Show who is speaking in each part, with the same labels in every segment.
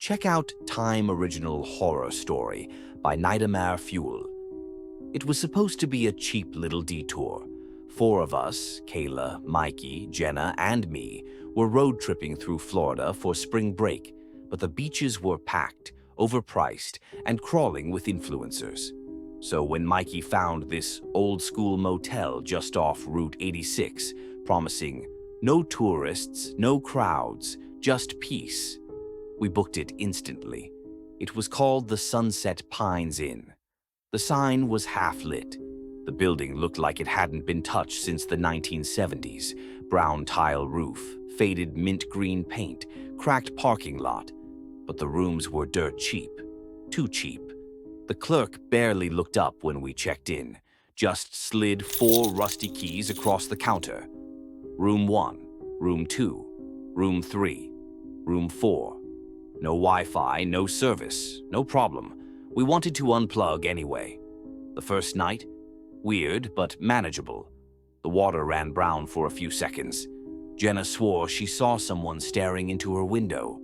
Speaker 1: check out Time Original Horror Story by Nitemare Fuel. It was supposed to be a cheap little detour. 4 of us, Kayla, Mikey, Jenna, and me, were road tripping through Florida for spring break, but the beaches were packed, overpriced, and crawling with influencers. So when Mikey found this old-school motel just off Route 86, promising no tourists, no crowds, just peace, we booked it instantly. It was called the Sunset Pines Inn. The sign was half-lit. The building looked like it hadn't been touched since the 1970s. Brown tile roof, faded mint green paint, cracked parking lot. But the rooms were dirt cheap. Too cheap. The clerk barely looked up when we checked in, just slid 4 rusty keys across the counter. Room 1, Room 2, Room 3, Room 4. No Wi-Fi, no service, no problem. We wanted to unplug anyway. The first night, weird but manageable. The water ran brown for a few seconds. Jenna swore she saw someone staring into her window.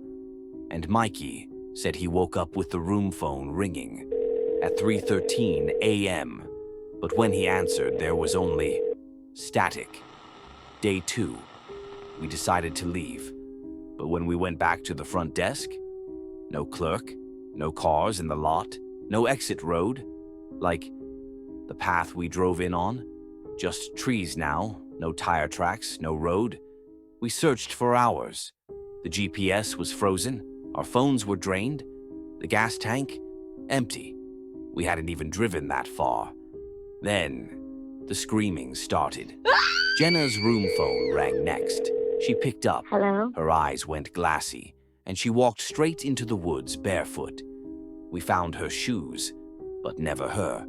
Speaker 1: And Mikey said he woke up with the room phone ringing at 3:13 a.m. But when he answered, there was only static. Day 2, we decided to leave. But when we went back to the front desk, no clerk, no cars in the lot, no exit road, like the path we drove in on. Just trees now, no tire tracks, no road. We searched for hours. The GPS was frozen, our phones were drained, the gas tank empty. We hadn't even driven that far. Then the screaming started. Jenna's room phone rang next. She picked up.
Speaker 2: Hello?
Speaker 1: Her eyes went glassy, and she walked straight into the woods barefoot. We found her shoes, but never her.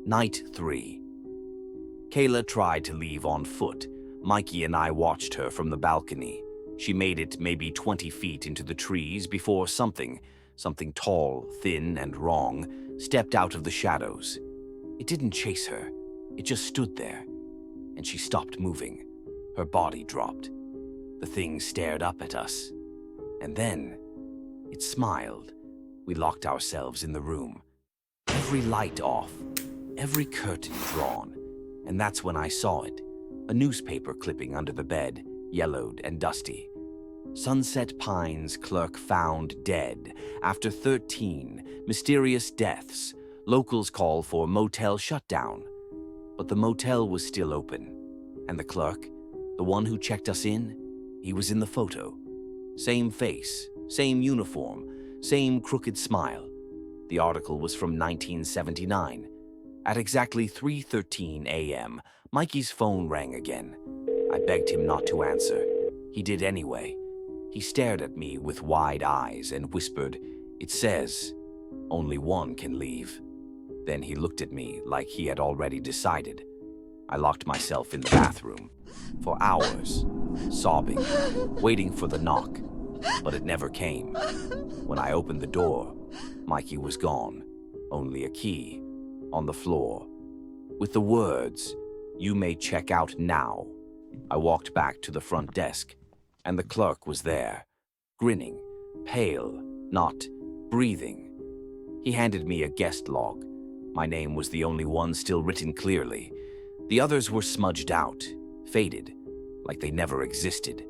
Speaker 1: Night 3. Kayla tried to leave on foot. Mikey and I watched her from the balcony. She made it maybe 20 feet into the trees before something tall, thin, and wrong, stepped out of the shadows. It didn't chase her. It just stood there. And she stopped moving. Her body dropped. The thing stared up at us. And then it smiled. We locked ourselves in the room. Every light off, every curtain drawn. And that's when I saw it. A newspaper clipping under the bed, yellowed and dusty. Sunset Pines clerk found dead after 13 mysterious deaths. Locals call for motel shutdown. But the motel was still open. And the clerk, the one who checked us in, he was in the photo. Same face, same uniform, same crooked smile. The article was from 1979. At exactly 3:13 a.m., Mikey's phone rang again. I begged him not to answer. He did anyway. He stared at me with wide eyes and whispered, "It says, only one can leave." Then he looked at me like he had already decided. I locked myself in the bathroom for hours, sobbing, waiting for the knock, but it never came. When I opened the door, Mikey was gone, only a key, on the floor. With the words, "You may check out now," I walked back to the front desk, and the clerk was there, grinning, pale, not breathing. He handed me a guest log. My name was the only one still written clearly. The others were smudged out, faded, like they never existed.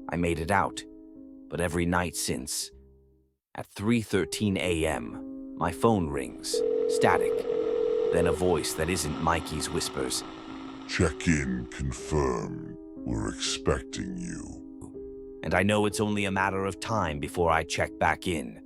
Speaker 1: I made it out, but every night since. At 3:13 a.m., my phone rings, static. Then a voice that isn't Mikey's whispers,
Speaker 3: "Check-in confirmed. We're expecting you."
Speaker 1: And I know it's only a matter of time before I check back in.